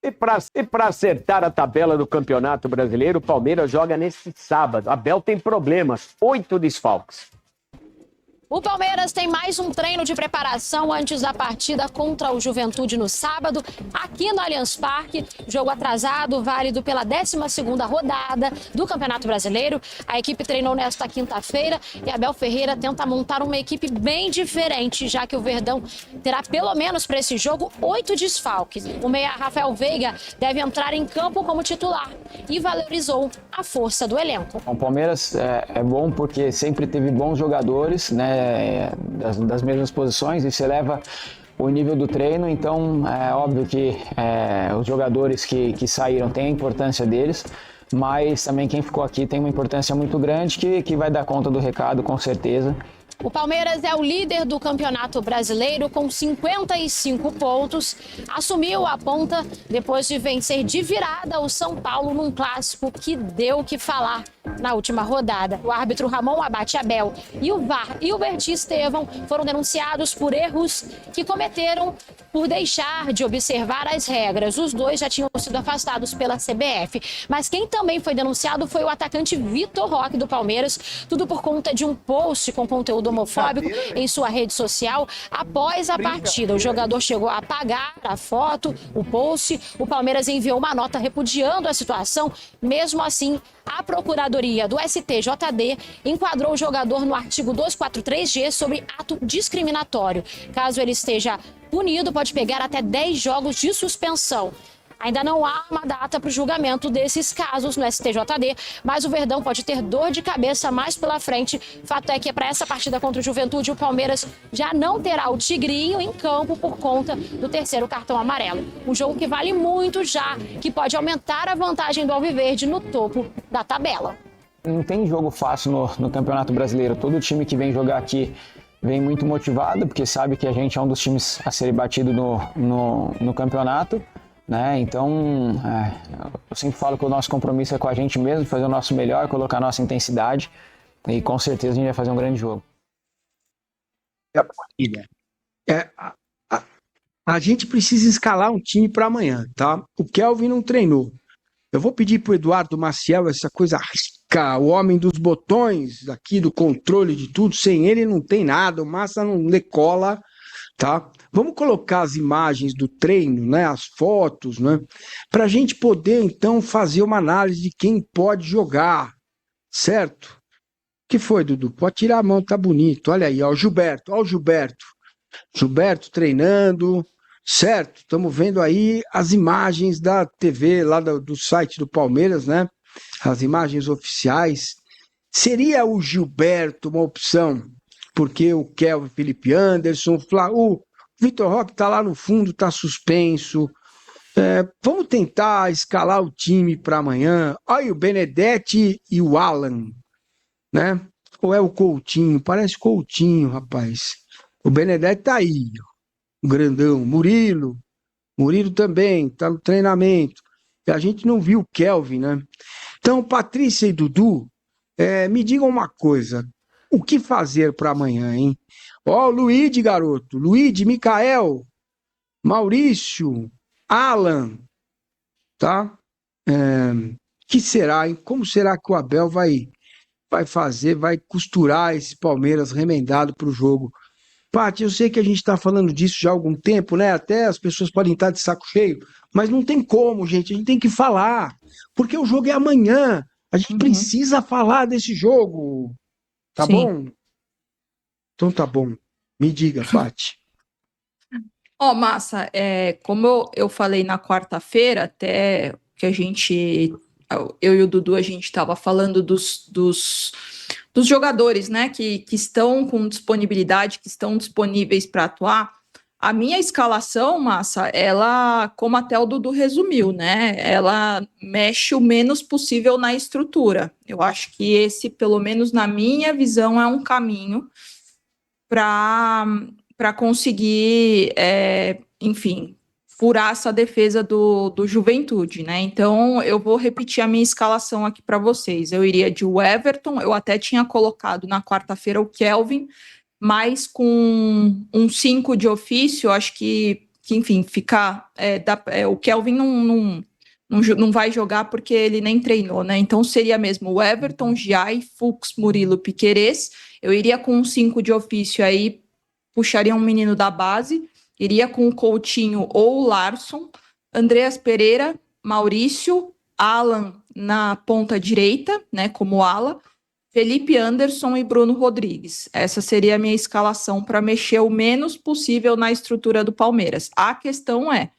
E para acertar a tabela do Campeonato Brasileiro, o Palmeiras joga nesse sábado. Abel tem problemas, 8 desfalques. O Palmeiras tem mais um treino de preparação antes da partida contra o Juventude no sábado, aqui no Allianz Parque. Jogo atrasado, válido pela 12ª rodada do Campeonato Brasileiro. A equipe treinou nesta quinta-feira e Abel Ferreira tenta montar uma equipe bem diferente, já que o Verdão terá pelo menos para esse jogo 8 desfalques. O meia Rafael Veiga deve entrar em campo como titular e valorizou a força do elenco. O Palmeiras é bom porque sempre teve bons jogadores, né? Das mesmas posições, isso eleva o nível do treino, então é óbvio que os jogadores que saíram têm a importância deles, mas também quem ficou aqui tem uma importância muito grande que vai dar conta do recado, com certeza. O Palmeiras é o líder do Campeonato Brasileiro com 55 pontos. Assumiu a ponta depois de vencer de virada o São Paulo num clássico que deu o que falar na última rodada. O árbitro Ramon Abate Abel e o VAR e o Berti Estevão foram denunciados por erros que cometeram por deixar de observar as regras. Os dois já tinham sido afastados pela CBF. Mas quem também foi denunciado foi o atacante Vitor Roque do Palmeiras, tudo por conta de um post com conteúdo homofóbico em sua rede social. Após a partida, o jogador chegou a apagar a foto, o post. O Palmeiras enviou uma nota repudiando a situação. Mesmo assim, a Procuradoria do STJD enquadrou o jogador no artigo 243G sobre ato discriminatório. Caso ele esteja punido, pode pegar até 10 jogos de suspensão. Ainda não há uma data para o julgamento desses casos no STJD, mas o Verdão pode ter dor de cabeça mais pela frente. Fato é que para essa partida contra o Juventude, o Palmeiras já não terá o Tigrinho em campo por conta do terceiro cartão amarelo. Um jogo que vale muito já, que pode aumentar a vantagem do Alviverde no topo da tabela. Não tem jogo fácil no Campeonato Brasileiro. Todo time que vem jogar aqui vem muito motivado, porque sabe que a gente é um dos times a ser batido no campeonato. Né? Então, eu sempre falo que o nosso compromisso é com a gente mesmo, fazer o nosso melhor, colocar a nossa intensidade e com certeza a gente vai fazer um grande jogo. A gente precisa escalar um time para amanhã, tá? O Kelvin não treinou. Eu vou pedir para o Eduardo Maciel essa coisa rica, o homem dos botões, aqui do controle de tudo. Sem ele não tem nada, o Massa não decola. Tá? Vamos colocar as imagens do treino, né, as fotos, né, para a gente poder, então, fazer uma análise de quem pode jogar, certo? O que foi, Dudu? Pode tirar a mão, tá bonito. Olha aí, ó, o Gilberto, ó o Gilberto. Gilberto treinando, certo? Estamos vendo aí as imagens da TV, lá do site do Palmeiras, né? As imagens oficiais. Seria o Gilberto uma opção? Porque o Kelvin, Felipe Anderson, o Vitor Roque está lá no fundo, está suspenso. Vamos tentar escalar o time para amanhã. Olha o Benedetti e o Alan, né? Ou é o Coutinho? Parece Coutinho, rapaz. O Benedetti tá aí, ó, o grandão. Murilo também está no treinamento. E a gente não viu o Kelvin, né? Então, Patrícia e Dudu, me digam uma coisa. O que fazer para amanhã, hein? Ó, o Luíde, garoto. Luíde, Micael, Maurício, Alan, tá? Que será, hein? Como será que o Abel vai fazer, vai costurar esse Palmeiras remendado para o jogo? Paty, eu sei que a gente está falando disso já há algum tempo, né? Até as pessoas podem estar de saco cheio, mas não tem como, gente. A gente tem que falar, porque o jogo é amanhã. A gente precisa falar desse jogo. Tá Sim. bom? Então tá bom. Me diga, Paty. Massa, como eu falei na quarta-feira, até que eu e o Dudu, a gente estava falando dos jogadores, né, que estão com disponibilidade, que estão disponíveis para atuar. A minha escalação, Massa, ela, como até o Dudu resumiu, né, ela mexe o menos possível na estrutura. Eu acho que esse, pelo menos na minha visão, é um caminho para conseguir, enfim, furar essa defesa do Juventude, né? Então, eu vou repetir a minha escalação aqui para vocês. Eu iria de Everton, eu até tinha colocado na quarta-feira o Kelvin, mas com um 5 de ofício, acho que enfim, ficar. O Kelvin não vai jogar porque ele nem treinou, né? Então seria mesmo o Everton, Giai, Fux, Murilo, Piquerez. Eu iria com um 5 de ofício aí, puxaria um menino da base, iria com o Coutinho ou o Larsson, Andreas Pereira, Maurício, Alan na ponta direita, né, como ala, Felipe Anderson e Bruno Rodrigues. Essa seria a minha escalação para mexer o menos possível na estrutura do Palmeiras. A questão é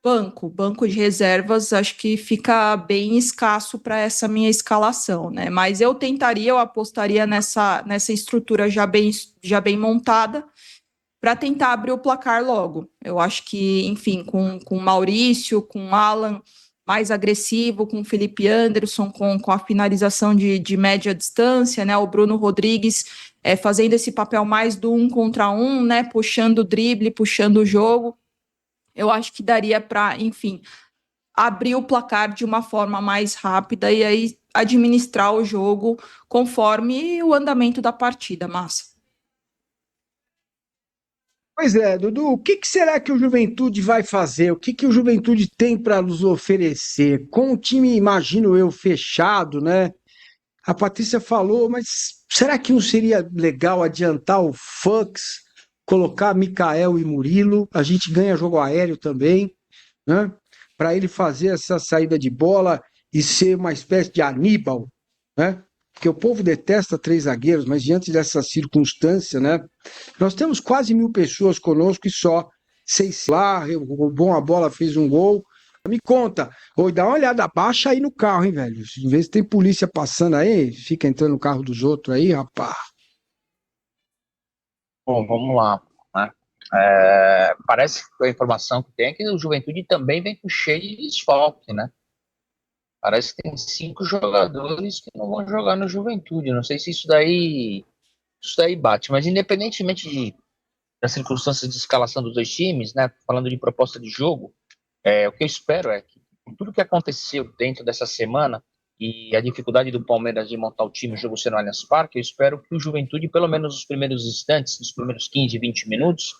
banco de reservas, acho que fica bem escasso para essa minha escalação, né? Mas eu apostaria nessa estrutura já bem montada para tentar abrir o placar logo. Eu acho que, enfim, com Maurício, com Alan mais agressivo, com Felipe Anderson, com a finalização de média distância, né? O Bruno Rodrigues fazendo esse papel mais do 1 contra 1, né? Puxando o drible, puxando o jogo. Eu acho que daria para, enfim, abrir o placar de uma forma mais rápida e aí administrar o jogo conforme o andamento da partida, Massa. Pois é, Dudu, o que será que o Juventude vai fazer? O que o Juventude tem para nos oferecer? Com o time, imagino eu, fechado, né? A Patrícia falou, mas será que não seria legal adiantar o Fux, colocar Mikael e Murilo? A gente ganha jogo aéreo também, né? Para ele fazer essa saída de bola e ser uma espécie de Aníbal, né? Porque o povo detesta 3 zagueiros, mas diante dessa circunstância, né? Nós temos quase 1.000 pessoas conosco e só 6 lá, roubou a bola, fez um gol. Me conta, oi, dá uma olhada, baixa aí no carro, hein, velho? Em vez de tem polícia passando aí, fica entrando no carro dos outros aí, rapaz. Bom, vamos lá, né? Parece que a informação que tem é que o Juventude também vem cheio de desfalque, né? Parece que tem 5 jogadores que não vão jogar no Juventude. Não sei se isso daí bate, mas independentemente das circunstâncias de escalação dos dois times, né? Falando de proposta de jogo, o que eu espero é que com tudo que aconteceu dentro dessa semana e a dificuldade do Palmeiras de montar o time, o jogo ser no Allianz Parque, eu espero que o Juventude, pelo menos nos primeiros instantes, nos primeiros 15, 20 minutos,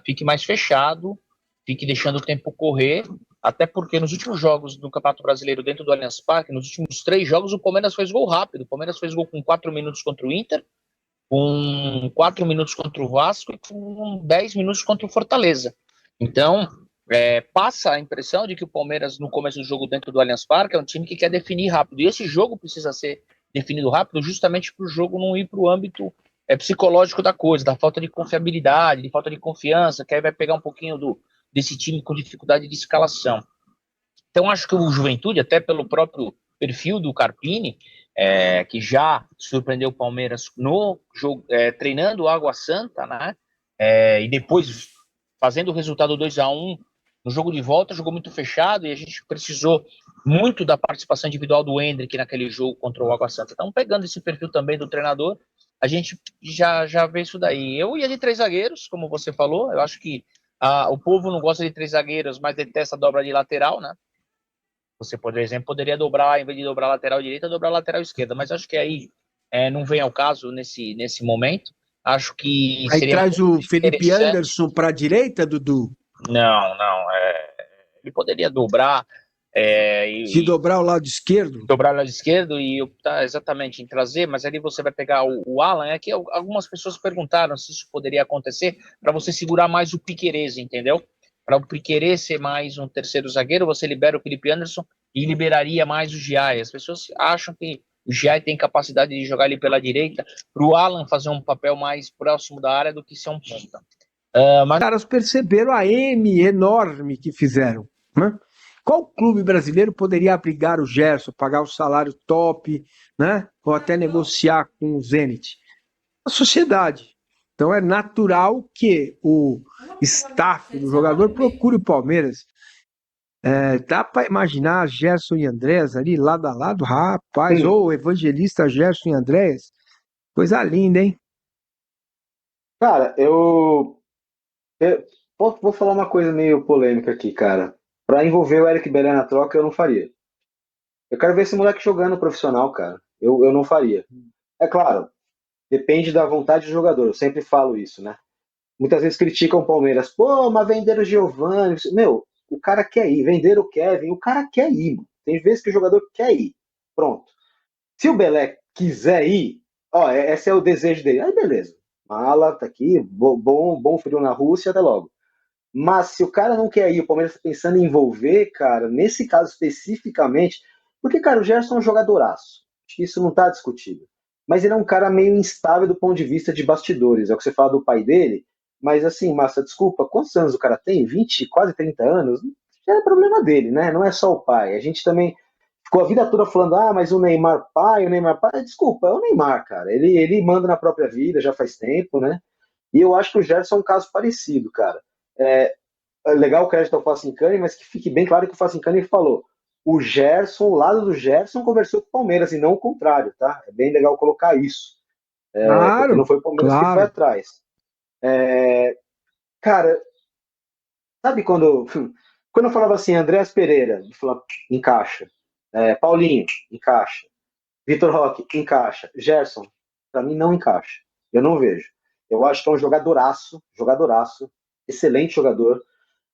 fique mais fechado, fique deixando o tempo correr, até porque nos últimos jogos do Campeonato Brasileiro dentro do Allianz Parque, nos últimos 3 jogos, o Palmeiras fez gol rápido. O Palmeiras fez gol com 4 minutos contra o Inter, com 4 minutos contra o Vasco e com 10 minutos contra o Fortaleza. Então, passa a impressão de que o Palmeiras, no começo do jogo dentro do Allianz Parque, é um time que quer definir rápido. E esse jogo precisa ser definido rápido justamente para o jogo não ir para o âmbito psicológico da coisa, da falta de confiabilidade, de falta de confiança, que aí vai pegar um pouquinho desse time com dificuldade de escalação. Então, acho que o Juventude, até pelo próprio perfil do Carpini, que já surpreendeu o Palmeiras no jogo, treinando o Água Santa, né? E depois fazendo o resultado 2-1 no jogo de volta, jogou muito fechado e a gente precisou muito da participação individual do Endrick naquele jogo contra o Água Santa. Então, pegando esse perfil também do treinador, a gente já vê isso daí. Eu ia de 3 zagueiros, como você falou. Eu acho que o povo não gosta de 3 zagueiros, mas detesta a dobra de lateral, né? Você, por exemplo, poderia dobrar, em vez de dobrar a lateral direita, dobrar a lateral esquerda. Mas acho que aí não vem ao caso nesse momento. Acho que Aí seria traz o Felipe interessante. Anderson para a direita, Dudu? Não. Ele poderia dobrar Se dobrar o lado esquerdo? dobrar o lado esquerdo e optar exatamente em trazer, mas ali você vai pegar o Alan. Aqui algumas pessoas perguntaram se isso poderia acontecer para você segurar mais o Piquerez, entendeu? Para o Piquerez ser mais um terceiro zagueiro, você libera o Felipe Anderson e liberaria mais o Giai. As pessoas acham que o Giai tem capacidade de jogar ali pela direita, para o Alan fazer um papel mais próximo da área do que ser um ponta. Os caras perceberam a M enorme que fizeram, né? Qual clube brasileiro poderia abrigar o Gerson, pagar o salário top, né? Ou até negociar com o Zenit? A sociedade. Então é natural que o staff do jogador procure o Palmeiras. Dá para imaginar Gerson e Andréas ali lado a lado, rapaz, ou o evangelista Gerson e Andréas. Coisa linda, hein? Cara, eu vou falar uma coisa meio polêmica aqui, cara. Pra envolver o Eric Belé na troca, eu não faria. Eu quero ver esse moleque jogando profissional, cara. Eu não faria. É claro, depende da vontade do jogador. Eu sempre falo isso, né? muitas vezes criticam o Palmeiras. Pô, mas venderam o Giovani. Meu, o cara quer ir. Venderam o Kevin. O cara quer ir, mano. Tem vezes que o jogador quer ir. Pronto. Se o Belé quiser ir, ó, esse é o desejo dele. Aí beleza. Mala, tá aqui. Bom frio na Rússia, até logo. Mas se o cara não quer ir, o Palmeiras tá pensando em envolver, cara, nesse caso especificamente, porque, cara, o Gerson é um jogadoraço. Acho que isso não tá discutido. Mas ele é um cara meio instável do ponto de vista de bastidores. É o que você fala do pai dele. Mas assim, Massa, desculpa, quantos anos o cara tem? 20, quase 30 anos? Já é problema dele, né? Não é só o pai. A gente também ficou a vida toda falando, mas o Neymar pai, o Neymar pai. Desculpa, é o Neymar, cara. Ele manda na própria vida já faz tempo, né? E eu acho que o Gerson é um caso parecido, cara. É legal o crédito ao Facincani, mas que fique bem claro que o Facincani falou. O Gerson, o lado do Gerson, conversou com o Palmeiras e não o contrário, tá? É bem legal colocar isso. Porque não foi o Palmeiras que foi atrás. Cara, sabe quando eu falava assim, Andréas Pereira, eu falava, encaixa. Paulinho, encaixa. Vitor Roque, encaixa. Gerson, pra mim não encaixa. Eu não vejo. Eu acho que é um jogadoraço, excelente jogador,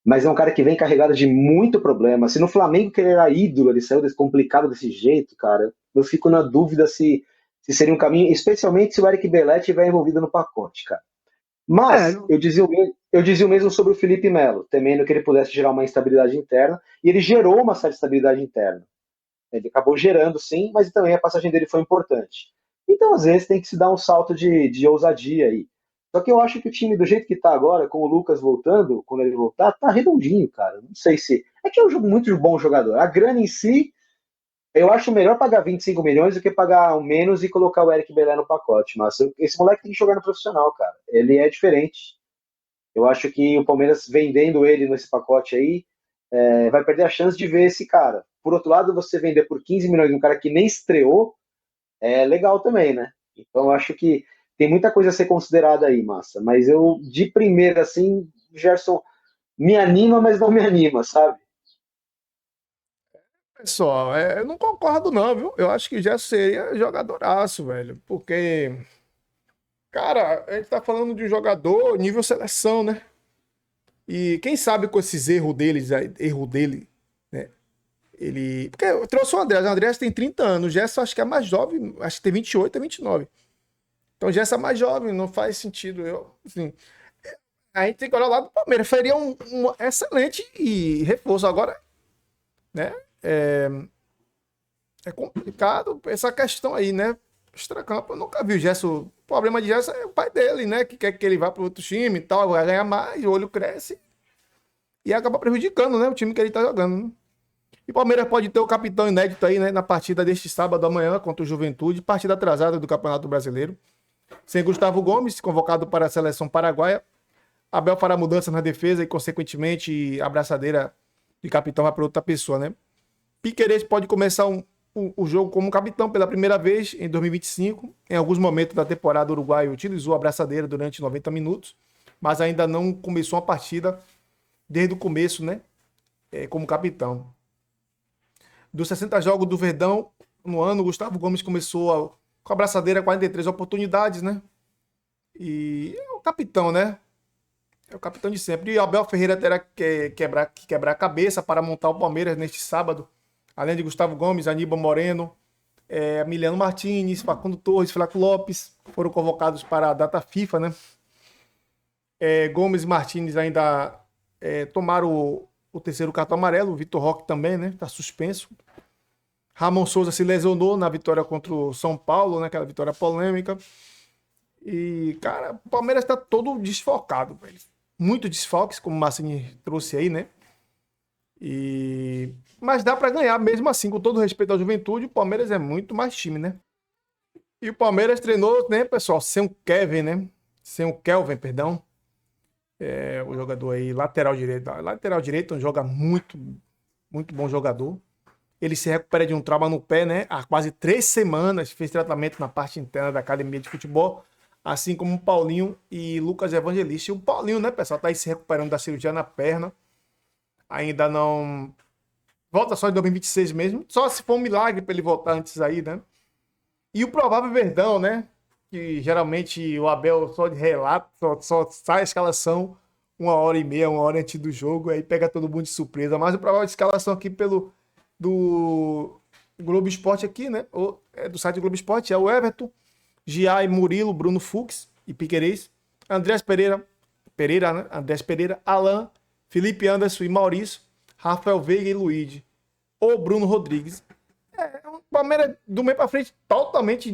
mas é um cara que vem carregado de muito problema. Se no Flamengo que ele era ídolo, ele saiu complicado desse jeito, cara, eu fico na dúvida se seria um caminho, especialmente se o Eric Bellet estiver envolvido no pacote, cara. Mas eu dizia o mesmo sobre o Felipe Melo, temendo que ele pudesse gerar uma instabilidade interna, e ele gerou uma certa estabilidade interna. Ele acabou gerando, sim, mas também a passagem dele foi importante. Então, às vezes, tem que se dar um salto de ousadia aí. Só que eu acho que o time, do jeito que tá agora, com o Lucas voltando, quando ele voltar, tá redondinho, cara. Não sei se. É que é um muito bom jogador. A grana em si, eu acho melhor pagar 25 milhões do que pagar um menos e colocar o Eric Belé no pacote. Mas esse moleque tem que jogar no profissional, cara. Ele é diferente. Eu acho que o Palmeiras vendendo ele nesse pacote aí, vai perder a chance de ver esse cara. Por outro lado, você vender por 15 milhões um cara que nem estreou, é legal também, né? Então eu acho que tem muita coisa a ser considerada aí, Massa. Mas eu, de primeira, assim, o Gerson me anima, mas não me anima, sabe? Pessoal, eu não concordo não, viu? Eu acho que já seria jogadoraço, velho. Porque, cara, a gente tá falando de um jogador nível seleção, né? E quem sabe com esses erro dele, né? Ele. Porque eu trouxe o Andrés. O Andrés tem 30 anos. O Gerson acho que é mais jovem. Acho que tem 28 a 29. Então o Gerson é mais jovem. Não faz sentido. Assim, a gente tem que olhar lá do Palmeiras. Seria um excelente reforço. Agora, né? É complicado essa questão aí, né? Extracampo, eu nunca vi o Gerson. O problema de Gerson é o pai dele, né? Que quer que ele vá para outro time e tal. Vai ganhar mais. O olho cresce. E acaba prejudicando, né? O time que ele tá jogando, né? E o Palmeiras pode ter o capitão inédito aí, né, na partida deste sábado amanhã contra o Juventude, partida atrasada do Campeonato Brasileiro. Sem Gustavo Gomes, convocado para a seleção paraguaia. Abel fará mudança na defesa e, consequentemente, a abraçadeira de capitão vai para outra pessoa, né? Piquerez pode começar o jogo como capitão pela primeira vez em 2025. Em alguns momentos da temporada, o Uruguai utilizou a abraçadeira durante 90 minutos, mas ainda não começou a partida desde o começo, né? Como capitão. Dos 60 jogos do Verdão no ano, Gustavo Gomes começou com a braçadeira 43 oportunidades, né? E é o capitão, né? É o capitão de sempre. E Abel Ferreira terá que quebrar a cabeça para montar o Palmeiras neste sábado. Além de Gustavo Gomes, Aníbal Moreno, Emiliano Martins, Facundo Torres, Flaco Lopes, foram convocados para a data FIFA, né? Gomes e Martins ainda tomaram o terceiro cartão amarelo, o Vitor Roque também, né? Tá suspenso. Ramon Souza se lesionou na vitória contra o São Paulo, né? Aquela vitória polêmica. E, cara, o Palmeiras tá todo desfocado, velho. Muito desfalques, como o Massini trouxe aí, né? Mas dá pra ganhar, mesmo assim, com todo respeito à Juventude, o Palmeiras é muito mais time, né? E o Palmeiras treinou, né, pessoal, sem o Kevin, né? Sem o Kelvin, perdão. O jogador aí, lateral direito. Lateral direito, joga muito, muito bom jogador. Ele se recupera de um trauma no pé, né? Há quase 3 semanas, fez tratamento na parte interna da academia de futebol, assim como o Paulinho e Lucas Evangelista. E o Paulinho, né, pessoal, tá aí se recuperando da cirurgia na perna. Ainda não... Volta só em 2026 mesmo. Só se for um milagre para ele voltar antes aí, né? E o provável Verdão, né? que geralmente o Abel só relata, só sai a escalação 1h30, 1 hora antes do jogo, aí pega todo mundo de surpresa. Mas o provável de escalação aqui do Globo Esporte aqui, né? Do site do Globo Esporte é o Everton, Giai, Murilo, Bruno Fux e Piquerez, Andrés Pereira, né? Andrés Pereira, Alan, Felipe Anderson e Maurício, Rafael Veiga e Luigi, ou Bruno Rodrigues. O Palmeiras do meio pra frente totalmente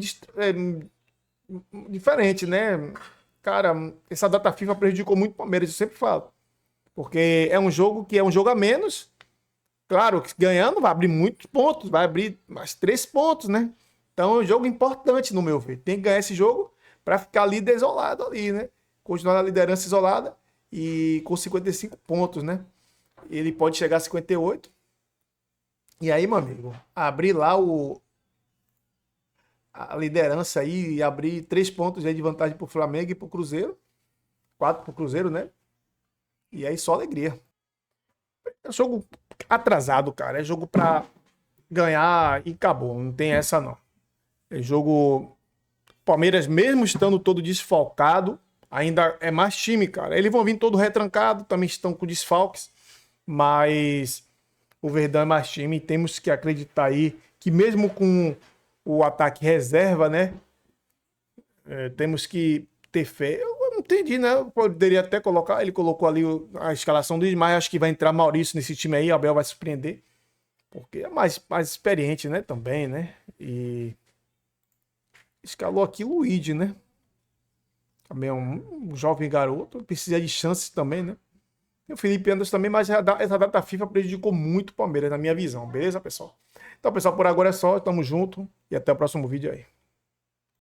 diferente, né? Cara, essa data FIFA prejudicou muito o Palmeiras, eu sempre falo. Porque é um jogo que é um jogo a menos. Claro, que ganhando vai abrir muitos pontos, vai abrir mais 3 pontos, né? Então é um jogo importante, no meu ver. Tem que ganhar esse jogo para ficar líder isolado ali, né? Continuar na liderança isolada e com 55 pontos, né? Ele pode chegar a 58. E aí, meu amigo, abrir lá a liderança aí e abrir 3 pontos aí de vantagem pro Flamengo e pro Cruzeiro. 4 pro Cruzeiro, né? E aí só alegria. É jogo atrasado, cara. É jogo pra ganhar e acabou. Não tem essa, não. É jogo... Palmeiras, mesmo estando todo desfalcado, ainda é mais time, cara. Eles vão vir todo retrancado, também estão com desfalques. Mas o Verdão é mais time. Temos que acreditar aí que mesmo com o ataque reserva, né? Temos que ter fé. Eu não entendi, né? Eu poderia até colocar. Ele colocou ali a escalação do Ismael. Acho que vai entrar Maurício nesse time aí. Abel vai surpreender. Porque é mais experiente, né? Também, né? E escalou aqui o Luigi, né? Também é um jovem garoto. Precisa de chances também, né? E o Felipe Anderson também, mas essa data FIFA prejudicou muito o Palmeiras, na minha visão. Beleza, pessoal? Então, pessoal, por agora é só. Tamo junto e até o próximo vídeo aí.